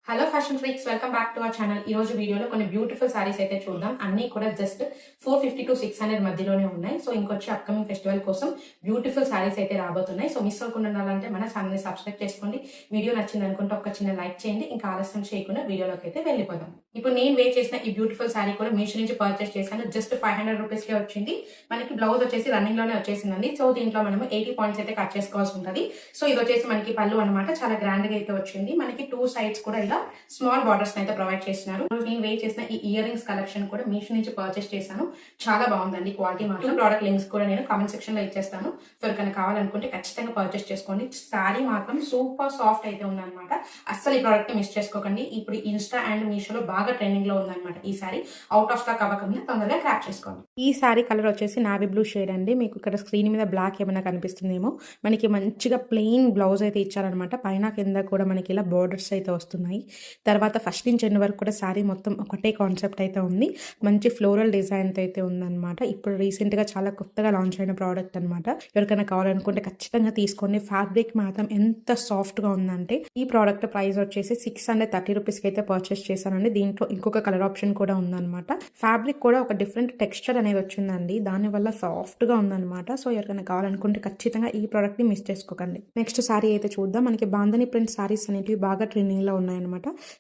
Hello fashion freaks, welcome back to our channel. ఈ రోజు వీడియోలో కొన్ని బ్యూటిఫుల్ సారీస్ అయితే చూద్దాం. అన్ని కూడా జస్ట్ 450 to 600 మధ్యలోనే ఉన్నాయి. సో ఇంకొచ్చి అప్కమింగ్ ఫెస్టివల్ కోసం బ్యూటిఫుల్ సారీస్ అయితే రాబోతున్నాయి. సో మిస్ అవ్వకుండా ఉండాలంటే మన ఛానల్ ని సబ్స్క్రైబ్ చేసుకోండి. వీడియో నచ్చింది అనుకుంటే ఒక చిన్న లైక్ చేయండి. ఇంకా ఆలస్యం చేయకుండా వీడియోలోకి అయితే వెళ్ళిపోదాం. ఇప్పుడు నేను వేర్ చేసిన ఈ బ్యూటిఫుల్ సారీ కూడా మీషో నుంచి పర్చేస్ చేశాను. జస్ట్ 500 రూపీస్ కే వచ్చింది. మనకి బ్లౌజ్ వచ్చేసి రన్నింగ్ లోనే వచ్చేసిందండి. సో దీంట్లో మనము 80 పాయింట్స్ అయితే కట్ చేసుకోవాల్సి ఉంటుంది. సో ఇది వచ్చేసి మనకి పళ్ళు అనమాట. చాలా గ్రాండ్ గా అయితే వచ్చింది. మనకి 2 సైడ్స్ కూడా ఇలా స్మాల్ బార్డర్స్ అయితే ప్రొవైడ్ చేస్తున్నారు. నేను వేర్ చేసిన ఈ ఇయర్ రింగ్స్ కలెక్షన్ కూడా మీషో నుంచి పర్చేస్ చేశాను. చాలా బాగుందండి క్వాలిటీ మాత్రం. ప్రోడక్ట్ లింక్స్ కూడా నేను కామెంట్ సెక్షన్ లో ఇచ్చేస్తాను. ఎవరికైనా కావాలనుకుంటే ఖచ్చితంగా పర్చేస్ చేసుకోండి. సారీ మాత్రం సూపర్ సాఫ్ట్ అయితే ఉందన్నమాట. అస్సలు ఈ ప్రోడక్ట్ ని మిస్ చేసుకోకండి. ఇప్పుడు ఇన్స్టా అండ్ మీషోలో బాగా ట్రెండింగ్ లో ఉందన్నమాట. ఈ సారీ అవుట్ ఆఫ్ స్టాక్ అవ్వకుండా తొందరగా క్రాప్ చేసుకోండి. ఈ సారీ కలర్ వచ్చేసి నావీ బ్లూ షేడ్ అండి. మీకు ఇక్కడ స్క్రీన్ మీద బ్లాక్ ఏమైనా కనిపిస్తుందేమో. మనకి మంచిగా ప్లెయిన్ బ్లౌజ్ అయితే ఇచ్చారనమాట. పైన కింద కూడా మనకి ఇలా బోర్డర్స్ అయితే వస్తున్నాయి. తర్వాత ఫస్ట్ నుంచి ఎండ్ వరకు కూడా శారీ మొత్తం ఒకటే కాన్సెప్ట్ అయితే ఉంది. మంచి ఫ్లోరల్ డిజైన్ అయితే ఉందన్నమాట. ఇప్పుడు రీసెంట్గా చాలా కొత్తగా లాంచ్ అయిన ప్రోడక్ట్ అనమాట. ఎవరికైనా కావాలనుకుంటే ఖచ్చితంగా తీసుకోండి. ఫ్యాబ్రిక్ మాత్రం ఎంత సాఫ్ట్గా ఉందంటే ఈ ప్రోడక్ట్ ప్రైస్ వచ్చేసి 630 రూపీస్కి అయితే పర్చేస్ చేశానండి. దీంట్లో ఇంకొక కలర్ ఆప్షన్ కూడా ఉందన్నమాట. ఫ్యాబ్రిక్ కూడా ఒక డిఫరెంట్ టెక్స్చర్ అనేది వచ్చిందండి. దానివల్ల సాఫ్ట్గా ఉందన్నమాట. సో ఎవరికైనా కావాలనుకుంటే ఖచ్చితంగా ఈ ప్రోడక్ట్ని మిస్ చేసుకోకండి. నెక్స్ట్ శారీ అయితే చూద్దాం. మనకి బాంధని ప్రింట్ శారీస్ అనేటివి బాగా ట్రెండింగ్లో ఉన్నాయన్నమాట.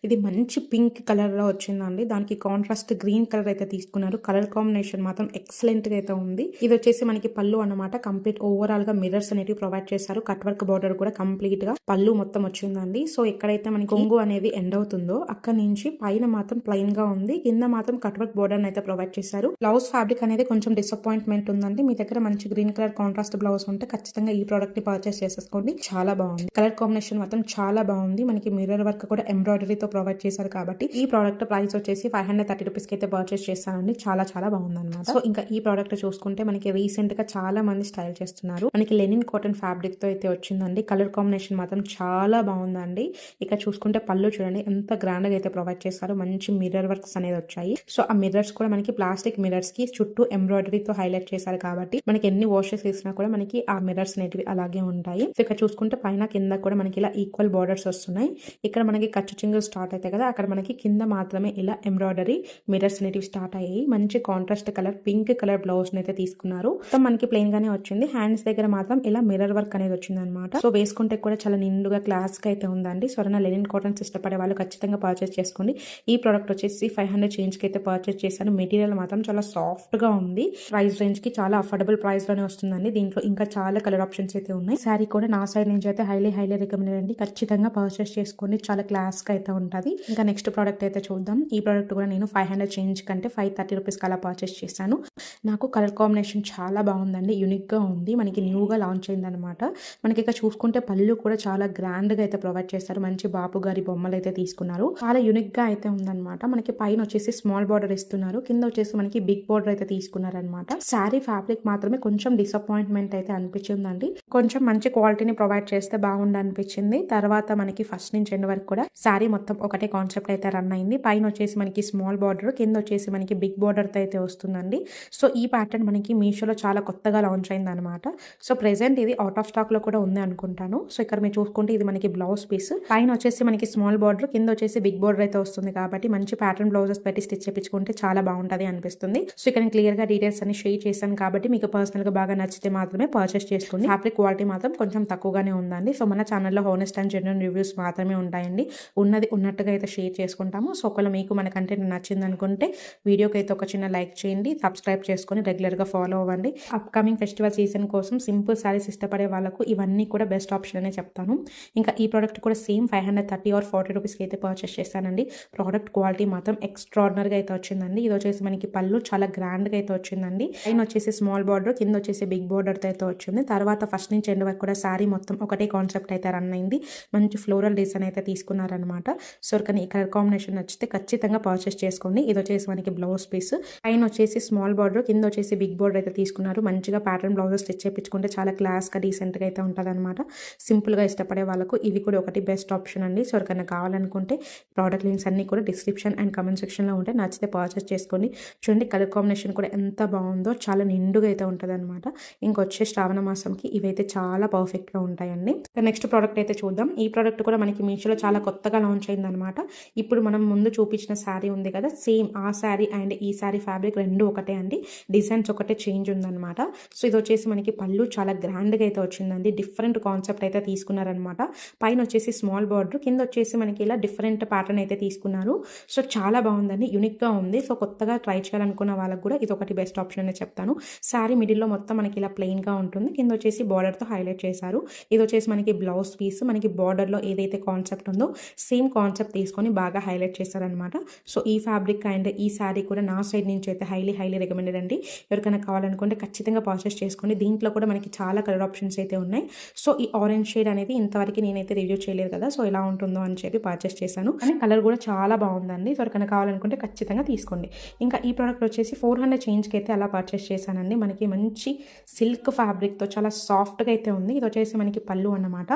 ఇది మంచి పింక్ కలర్లో వచ్చిందండి. దానికి కాంట్రాస్ట్ గ్రీన్ కలర్ అయితే తీసుకున్నారు. కలర్ కాంబినేషన్ మాత్రం ఎక్సలెంట్ గా అయితే ఉంది. ఇది వచ్చేసి మనకి పళ్ళు అన్నమాట. కంప్లీట్ ఓవరాల్ గా మిర్రర్స్ అనేవి ప్రొవైడ్ చేశారు. కట్ వర్క్ బార్డర్ కూడా కంప్లీట్ గా పళ్ళు మొత్తం వచ్చిందండి. సో ఎక్కడైతే మనకి కొంగు అనేది ఎండ్ అవుతుందో అక్కడ నుంచి పైన మాత్రం ప్లెయిన్ గా ఉంది. కింద మాత్రం కట్ వర్క్ బార్డర్ అయితే ప్రొవైడ్ చేశారు. బ్లౌజ్ ఫ్యాబ్రిక్ అనేది కొంచెం డిసప్పాయింట్మెంట్ ఉందండి. మీ దగ్గర మంచి గ్రీన్ కలర్ కాంట్రాస్ట్ బ్లౌజ్ ఉంటే ఖచ్చితంగా ఈ ప్రోడక్ట్ ని పర్చేస్ చేసేసుకోండి. చాలా బాగుంది. కలర్ కాంబినేషన్ మాత్రం చాలా బాగుంది. మనకి మిర్రర్ వర్క్ కూడా ఎంబ్రాయిడరీతో ప్రొవైడ్ చేశారు కాబట్టి ఈ ప్రోడక్ట్ ప్రైస్ వచ్చేసి 530 రూపీస్ కి అయితే పర్చేస్ చేస్తానండి. చాలా చాలా బాగుందన్నమాట. సో ఇంకా ఈ ప్రోడక్ట్ చూసుకుంటే మనకి రీసెంట్ గా చాలా మంది స్టైల్ చేస్తున్నారు. మనకి లెనిన్ కాటన్ ఫ్యాబ్రిక్ తో అయితే వచ్చిందండి. కలర్ కాంబినేషన్ మాత్రం చాలా బాగుందండి. ఇక చూసుకుంటే పళ్ళు చూడండి ఎంత గ్రాండ్ గా అయితే ప్రొవైడ్ చేస్తారు. మంచి మిర్రర్ వర్క్స్ అనేది వచ్చాయి. సో ఆ మిర్రర్స్ కూడా మనకి ప్లాస్టిక్ మిర్రర్స్ కి చుట్టూ ఎంబ్రాయిడరీతో హైలైట్ చేశారు కాబట్టి మనకి ఎన్ని వాషెస్ వేసినా కూడా మనకి ఆ మిర్రర్స్ అనేటివి అలాగే ఉంటాయి. సో ఇక్కడ చూసుకుంటే పైన కింద కూడా మనకి ఇలా ఈక్వల్ బార్డర్స్ వస్తున్నాయి. ఇక్కడ మనకి కచ్చు చింగులు స్టార్ట్ అవుతాయి కదా, అక్కడ మనకి కింద మాత్రమే ఇలా ఎంబ్రాయిడరీ మిర్రర్స్ అనేటివి స్టార్ట్ అయ్యాయి. మంచి contrast colour pink colour blouse అయితే తీసుకున్నారు. మొత్తం మనకి ప్లెయిన్ గానే వచ్చింది. హ్యాండ్స్ దగ్గర మాత్రం ఇలా మిర్రర్ వర్క్ అనేది వచ్చింది అనమాట. సో వేసుకుంటే కూడా చాలా నిండుగా క్లాస్ గా అయితే ఉందండి. సో లెనిన్ కాటన్స్ ఇష్టపడే వాళ్ళు ఖచ్చితంగా పర్చేస్ చేసుకోండి. ఈ ప్రోడక్ట్ వచ్చేసి 500 చేంజ్ కి అయితే పర్చేస్ చేశాను. మెటీరియల్ మాత్రం చాలా సాఫ్ట్ గా ఉంది. ప్రైస్ రేంజ్ కి చాలా అఫోర్డబుల్ ప్రైస్ లోనే వస్తుందండి. దీంట్లో ఇంకా చాలా కలర్ ఆప్షన్స్ అయితే ఉన్నాయి. శారీ కూడా నా సైడ్ నుంచి అయితే హైలీ రికమెండెడ్ అండి. ఖచ్చితంగా పర్చేస్ చేసుకోండి. చాలా క్లాస్ గా అయితే ఉంటది. ఇంకా నెక్స్ట్ ప్రోడక్ట్ అయితే చూద్దాం. ఈ ప్రోడక్ట్ కూడా నేను 500 చేంజ్ కంటే 530 రూపీస్ అలా పర్చేస్ చేశాను. నాకు కలర్ కాంబినేషన్ చాలా బాగుందండి. యూనిక్ గా ఉంది. మనకి న్యూగా లాంచ్ అయింది అనమాట. మనకి ఇక్కడ చూసుకుంటే పళ్ళు కూడా చాలా గ్రాండ్ గా అయితే ప్రొవైడ్ చేస్తారు. మంచి బాపు గారి బొమ్మలు అయితే తీసుకున్నారు. చాలా యూనిక్ గా అయితే ఉందన్నమాట. మనకి పైన వచ్చేసి స్మాల్ బార్డర్ ఇస్తున్నారు. కింద వచ్చేసి మనకి బిగ్ బార్డర్ అయితే తీసుకున్నారు అనమాట. శారీ ఫ్యాబ్రిక్ మాత్రమే కొంచెం డిసప్పాయింట్మెంట్ అయితే అనిపించిందండి. కొంచెం మంచి క్వాలిటీని ప్రొవైడ్ చేస్తే బాగుండు అనిపించింది. తర్వాత మనకి ఫస్ట్ నుంచి ఎండ్ వరకు కూడా శారీ మొత్తం ఒకటే కాన్సెప్ట్ అయితే రన్ అయింది. పైన వచ్చేసి మనకి స్మాల్ బార్డర్, కింద వచ్చేసి మనకి బిగ్ బార్డర్ తో అయితే వస్తుందండి. సో ఈ ప్యాటర్న్ మనకి మీషోలో చాలా కొత్తగా లాంచ్ అయింది అనమాట. సో ప్రెసెంట్ ఇది అవుట్ ఆఫ్ స్టాక్ లో కూడా ఉంది అనుకుంటాను. సో ఇక్కడ మీరు చూసుకుంటే ఇది మనకి బ్లౌజ్ పీస్. పైన వచ్చేసి మనకి స్మాల్ బార్డర్, కింద వచ్చేసి బిగ్ బార్డర్ అయితే వస్తుంది కాబట్టి మంచి ప్యాటర్న్ బ్లౌజెస్ పెట్టి స్టిచ్ చేయించుకుంటే చాలా బాగుంటది అనిపిస్తుంది. సో ఇక్కడ నేను క్లియర్ గా డీటెయిల్స్ అన్ని షేర్ చేశాను కాబట్టి మీకు పర్సనల్ గా బాగా నచ్చితే మాత్రమే పర్చేస్ చేసుకోండి. ఫ్యాబ్రిక్ క్వాలిటీ మాత్రం కొంచెం తక్కువగానే ఉందండి. సో మన ఛానల్లో హానెస్ట్ అండ్ జెన్యూన్ రివ్యూస్ మాత్రమే ఉంటాయండి. ఉన్నది ఉన్నట్టుగా అయితే షేర్ చేసుకుంటాము. సో ఒకవేళ మీకు మన కంటెంట్ నచ్చింది అనుకుంటే వీడియోకి అయితే ఒక చిన్న లైక్ చేయండి. సబ్స్క్రైబ్ చేసుకొని రెగ్యులర్ గా ఫాలో అవ్వండి. అప్కమింగ్ ఫెస్టివల్ సీజన్ కోసం సింపుల్ సారీస్ ఇష్టపడే వాళ్ళకు ఇవన్నీ కూడా బెస్ట్ ఆప్షన్ అనే చెప్తాను. ఇంకా ఈ ప్రోడక్ట్ కూడా సేమ్ 530 or 40 రూపీస్కి అయితే పర్చేస్ చేశానండి. ప్రోడక్ట్ క్వాలిటీ మాత్రం ఎక్స్ట్రాడినరీ గా అయితే వచ్చిందండి. ఇది వచ్చేసి మనకి పళ్ళు చాలా గ్రాండ్ గా అయితే వచ్చిందండి. పైన వచ్చేసి స్మాల్ బార్డర్, కింద వచ్చేసి బిగ్ బార్డర్ తో అయితే వచ్చింది. తర్వాత ఫస్ట్ నుంచి ఎండ్ వరకు కూడా శారీ మొత్తం ఒకటే కాన్సెప్ట్ అయితే రన్ అయింది. మంచి ఫ్లోరల్ డిజైన్ అయితే తీసుకున్నారనమాట. సో కానీ ఈ కలర్ కాంబినేషన్ నచ్చితే ఖచ్చితంగా పర్చేస్ చేసుకోండి. ఇది వచ్చేసి మనకి బ్లౌజ్ పీస్. పైన వచ్చేసి స్మాల్ బార్డర్, కింద వచ్చేసి బిగ్ బార్డర్ అయితే తీసుకున్నారు. మంచిగా ప్యాటర్న్ బ్లౌజెస్ స్టిచ్ చేయించుకుంటే చాలా క్లాస్ గా డీసెంట్ గా అయితే ఉంటుంది అనమాట. సింపుల్ గా ఇష్టపడే వాళ్ళకు ఇది కూడా ఒకటి బెస్ట్ ఆప్షన్ అండి. సో ఎవరికైనా కావాలనుకుంటే ప్రోడక్ట్ లింక్స్ అన్ని కూడా డిస్క్రిప్షన్ అండ్ కమెంట్ సెక్షన్ లో ఉంటాయి. నచ్చితే పర్చేస్ చేసుకోండి. చూడండి కలర్ కాంబినేషన్ కూడా ఎంత బాగుందో. చాలా నిండుగా అయితే ఉంటుంది అనమాట. ఇంకొచ్చే శ్రావణ మాసంకి ఇవైతే చాలా పర్ఫెక్ట్ గా ఉంటాయండి. నెక్స్ట్ ప్రోడక్ట్ అయితే చూద్దాం. ఈ ప్రోడక్ట్ కూడా మనకి మీషోలో చాలా కొత్తగా కొత్తగా లాంచ్ అయిందనమాట. ఇప్పుడు మనం ముందు చూపించిన శారీ ఉంది కదా, సేమ్ ఆ శారీ అండ్ ఈ శారీ ఫ్యాబ్రిక్ రెండు ఒకటే అండి, డిజైన్స్ ఒకటే చేంజ్ ఉందన్నమాట. సో ఇది వచ్చేసి మనకి పళ్ళు చాలా గ్రాండ్గా అయితే వచ్చిందండి, డిఫరెంట్ కాన్సెప్ట్ అయితే తీసుకున్నారనమాట. పైన వచ్చేసి స్మాల్ బార్డర్, కింద వచ్చేసి మనకి ఇలా డిఫరెంట్ ప్యాటర్న్ అయితే తీసుకున్నారు. సో చాలా బాగుందండి, యూనిక్గా ఉంది. సో కొత్తగా ట్రై చేయాలనుకున్న వాళ్ళకి కూడా ఇది ఒకటి బెస్ట్ ఆప్షన్ అనే చెప్తాను. శారీ మిడిల్లో మొత్తం మనకి ఇలా ప్లెయిన్గా ఉంటుంది, కింద వచ్చేసి బార్డర్తో హైలైట్ చేశారు. ఇది వచ్చేసి మనకి బ్లౌజ్ పీస్, మనకి బార్డర్లో ఏదైతే కాన్సెప్ట్ ఉందో సేమ్ కాన్సెప్ట్ తీసుకొని బాగా హైలైట్ చేశారనమాట. సో ఈ ఫ్యాబ్రిక్ అండ్ ఈ శారీ కూడా నా సైడ్ నుంచి అయితే హైలీ రికమెండెడ్ అండి. ఎవరికైనా కావాలనుకుంటే ఖచ్చితంగా పర్చేస్ చేసుకోండి. దీంట్లో కూడా మనకి చాలా కలర్ ఆప్షన్స్ అయితే ఉన్నాయి. సో ఈ ఆరెంజ్ షేడ్ అనేది ఇంతవరకు నేనైతే రివ్యూ చేయలేదు కదా, సో ఎలా ఉంటుందో అని చెప్పి పర్చేస్ చేశాను. కానీ కలర్ కూడా చాలా బాగుందండి. ఎవరికైనా కావాలనుకుంటే ఖచ్చితంగా తీసుకోండి. ఇంకా ఈ ప్రోడక్ట్ వచ్చేసి 400 చేంజ్కి అయితే అలా పర్చేస్ చేశానండి. మనకి మంచి సిల్క్ ఫ్యాబ్రిక్తో చాలా సాఫ్ట్గా అయితే ఉంది. ఇది వచ్చేసి మనకి పళ్ళు అన్నమాట.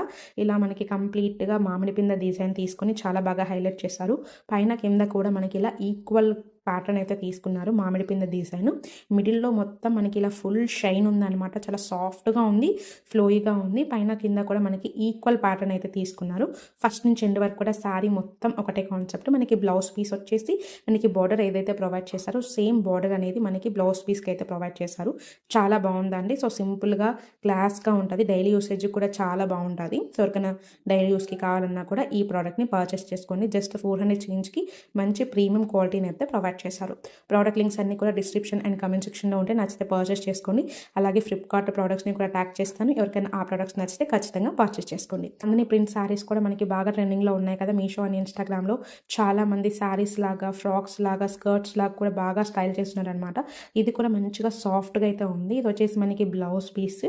ఇలా మనకి కంప్లీట్గా మామిడి పింద డిజైన్ తీసుకొని చాలా బాగా హైలైట్ చేశారు. పైన కింద కూడా మనకి ఇలా ఈక్వల్ ప్యాటర్న్ అయితే తీసుకున్నారు, మామిడి పింద డిజైన్. మిడిల్లో మొత్తం మనకి ఇలా ఫుల్ షైన్ ఉందన్నమాట, చాలా సాఫ్ట్గా ఉంది, ఫ్లోయిగా ఉంది. పైన కింద కూడా మనకి ఈక్వల్ ప్యాటర్న్ అయితే తీసుకున్నారు. ఫస్ట్ నుంచి ఎండ్ వరకు కూడా శారీ మొత్తం ఒకటే కాన్సెప్ట్. మనకి బ్లౌజ్ పీస్ వచ్చేసి మనకి బార్డర్ ఏదైతే ప్రొవైడ్ చేశారో సేమ్ బార్డర్ అనేది మనకి బ్లౌజ్ పీస్కి అయితే ప్రొవైడ్ చేశారు. చాలా బాగుందండి. సో సింపుల్గా క్లాస్గా ఉంటుంది, డైలీ యూసేజ్ కూడా చాలా బాగుంటుంది. సో ఎవరికైనా డైలీ యూస్కి కావాలన్నా కూడా ఈ ప్రోడక్ట్ని పర్చేస్ చేసుకోండి. జస్ట్ 400 చేంజ్కి మంచి ప్రీమియం క్వాలిటీని అయితే ప్రొవైడ్ చేశారు. ప్రోడక్ట్ లింక్స్ అన్ని కూడా డిస్క్రిప్షన్ అండ్ కమెంట్ సెక్షన్లో ఉంటే నచ్చితే పర్చేస్ చేసుకోండి. అలాగే ఫ్లిప్కార్ట్ ప్రోడక్ట్స్ని కూడా ట్యాగ్ చేస్తాను, ఎవరికైనా ఆ ప్రోడక్ట్స్ నచ్చితే ఖచ్చితంగా పర్చేస్ చేసుకోండి. అందుకని ప్రింట్ శారీస్ కూడా మనకి బాగా ట్రెండింగ్లో ఉన్నాయి కదా మీషో అండ్ ఇన్స్టాగ్రామ్లో. చాలా మంది శారీస్ లాగా, ఫ్రాక్స్ లాగా, స్కర్ట్స్ లాగా కూడా బాగా స్టైల్ చేస్తున్నారు అనమాట. ఇది కూడా మంచిగా సాఫ్ట్గా అయితే ఉంది. ఇది వచ్చేసి మనకి బ్లౌజ్ పీస్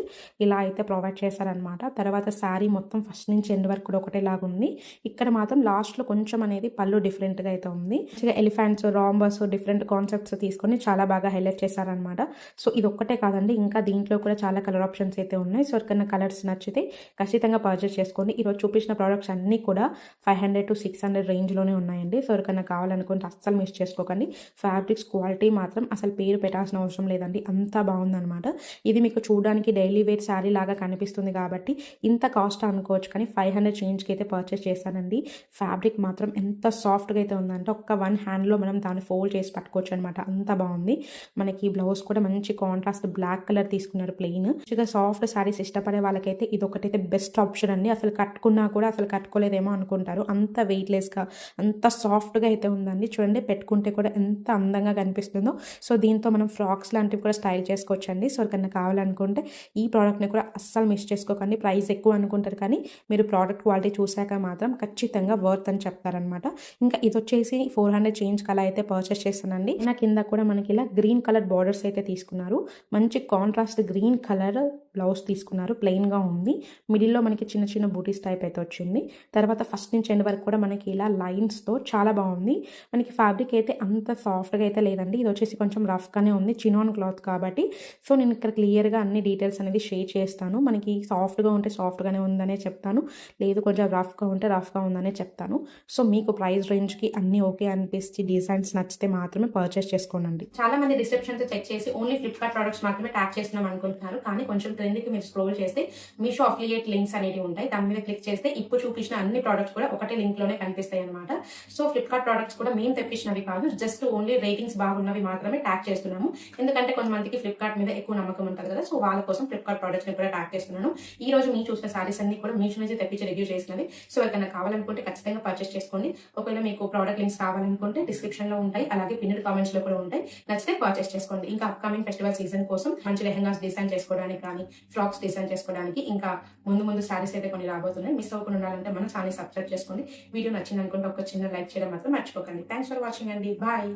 ఇలా అయితే ప్రొవైడ్ చేశారనమాట. తర్వాత శారీ మొత్తం ఫస్ట్ నుంచి ఎండ్ వరకు కూడా ఒకటేలాగా ఉంది. ఇక్కడ మాత్రం లాస్ట్లో కొంచెం అనేది పళ్ళు డిఫరెంట్గా అయితే ఉంది. ఎలిఫెంట్స్, రాంబర్స్, డిఫరెంట్ కాన్సెప్ట్స్ తీసుకొని చాలా బాగా హైలైట్ చేశారనమాట. సో ఇది ఒక్కటే కాదండి, ఇంకా దీంట్లో కూడా చాలా కలర్ ఆప్షన్స్ అయితే ఉన్నాయి. సో ఎవరికైనా కలర్స్ నచ్చితే ఖచ్చితంగా పర్చేస్ చేసుకోండి. ఈరోజు చూపించిన ప్రోడక్ట్స్ అన్నీ కూడా 500 to 600 రేంజ్లోనే ఉన్నాయండి. సో ఎవరికైనా కావాలనుకుంటే అస్సలు మిస్ చేసుకోకండి. ఫ్యాబ్రిక్స్ క్వాలిటీ మాత్రం అసలు పేరు పెట్టాల్సిన అవసరం లేదండి, అంతా బాగుందనమాట. ఇది మీకు చూడడానికి డైలీ వేర్ శారీ లాగా కనిపిస్తుంది కాబట్టి ఇంత కాస్ట్ అనుకోవచ్చు, కానీ 500 చేంజ్కి అయితే పర్చేస్ చేశానండి. ఫ్యాబ్రిక్ మాత్రం ఎంత సాఫ్ట్గా అయితే ఉందంటే ఒక్క వన్ హ్యాండ్లో మనం దాన్ని ఫోల్డ్ చేసి పట్టుకోవచ్చు అనమాట, అంత బాగుంది. మనకి బ్లౌజ్ కూడా మంచి కాంట్రాస్ట్ బ్లాక్ కలర్ తీసుకున్నారు, ప్లెయిన్. మంచిగా సాఫ్ట్ శారీస్ ఇష్టపడే వాళ్ళకైతే ఇది ఒకటైతే బెస్ట్ ఆప్షన్ అండి. అసలు కట్టుకున్నా కూడా అసలు కట్టుకోలేదేమో అనుకుంటారు, అంత వెయిట్లెస్గా అంత సాఫ్ట్గా అయితే ఉందండి. చూడండి, పెట్టుకుంటే కూడా ఎంత అందంగా కనిపిస్తుందో. సో దీంతో మనం ఫ్రాక్స్ లాంటివి కూడా స్టైల్ చేసుకోవచ్చు అండి. సో కన్నా కావాలనుకుంటే ఈ ప్రోడక్ట్ని కూడా అస్సలు మిస్ చేసుకోకండి. ప్రైస్ ఎక్కువ అనుకుంటారు, కానీ మీరు ప్రోడక్ట్ క్వాలిటీ చూశాక మాత్రం ఖచ్చితంగా వర్త్ అని చెప్తారనమాట. ఇంకా ఇది వచ్చేసి 400 చేంజ్ కలా అయితే పర్చేస్ చేస్తానండి. నా కింద కూడా మనకి ఇలా గ్రీన్ కలర్ బార్డర్స్ అయితే తీసుకున్నారు. మంచి కాంట్రాస్ట్ గ్రీన్ కలర్ బ్లౌజ్ తీసుకున్నారు, ప్లెయిన్గా ఉంది. మిడిల్లో మనకి చిన్న చిన్న బూటీస్ టైప్ అయితే వచ్చింది. తర్వాత ఫస్ట్ నుంచి ఎండ్ వరకు కూడా మనకి ఇలా లైన్స్తో చాలా బాగుంది. మనకి ఫ్యాబ్రిక్ అయితే అంత సాఫ్ట్గా అయితే లేదండి, ఇది వచ్చేసి కొంచెం రఫ్గానే ఉంది, చినాన్ క్లాత్ కాబట్టి. సో నేను ఇక్కడ క్లియర్గా అన్ని డీటెయిల్స్ అనేది షేర్ చేస్తాను. మనకి సాఫ్ట్గా ఉంటే సాఫ్ట్గానే ఉందనే చెప్తాను, లేదు కొంచెం రఫ్గా ఉంటే రఫ్గా ఉందనే చెప్తాను. సో మీకు ప్రైస్ రేంజ్కి అన్నీ ఓకే అనిపిస్తే, డిజైన్స్ నచ్చితే మాత్రమే పర్చేస్ చేసుకోనండి. చాలా మంది డిస్క్రిప్షన్తో చెక్ చేసి ఓన్లీ ఫ్లిప్కార్ట్ ప్రొడక్ట్స్ మాత్రమే ట్యాగ్ చేస్తున్నాం అనుకుంటున్నారు, కానీ కొంచెం ట్రెండ్కి మీరు స్క్రోల్ చేస్తే మీషో అఫిలియేట్ లింక్స్ అనేవి ఉంటాయి. దాని మీద క్లిక్ చేస్తే ఇప్పుడు చూపించిన అన్ని ప్రొడక్ట్స్ కూడా ఒకటే లింక్లోనే కనిపిస్తాయి అనమాట. సో ఫ్లిప్కార్ట్ ప్రొడక్ట్స్ కూడా మేము తెప్పించినవి కాదు, జస్ట్ ఓన్లీ రేటింగ్స్ బాగున్నవి మాత్రమే ట్యాగ్ చేస్తున్నాము. ఎందుకంటే కొంతమందికి ఫ్లిప్కార్ట్ మీద ఎక్కువ నమ్మకం ఉంటుంది కదా, సో వాళ్ళ కోసం ఫ్లిప్కార్ట్ ప్రొడక్ట్స్ని కూడా ట్యాగ్ చేస్తున్నాను. ఈ రోజు మీరు చూసిన సారీస్ అన్ని కూడా మీషో నుంచి తెప్పించి రివ్యూ చేసినవి. సో ఎవరికైనా కావాలనుకుంటే ఖచ్చితంగా పర్చేస్ చేసుకోండి. ఒకవేళ మీకు ప్రోడక్ట్ లింక్స్ కావాలనుకుంటే డిస్క్రిప్షన్ లో ఉంటాయి, అలాగే పిన్నెడ్ కామెంట్స్ లో కూడా ఉంటాయి, నచ్చితే పర్చేస్ చేసుకోండి. ఇంకా అప్కమింగ్ ఫెస్టివల్ సీజన్ కోసం మంచి లెహంగాస్ డిజైన్ చేసుకోవడానికి కానీ, ఫ్రాక్స్ డిజైన్ చేసుకోవడానికి ఇంకా ముందు సారీస్ అయితే కొన్ని రాబోతున్నాయి. మిస్ అవ్వకుండా ఉండాలంటే మన ఛానల్ సబ్స్క్రైబ్ చేసుకోండి. వీడియో నచ్చింది అనుకుంటే ఒక చిన్న లైక్ చేయడం మాత్రం మర్చిపోకండి. థ్యాంక్స్ ఫర్ వాచింగ్ అండి, బాయ్.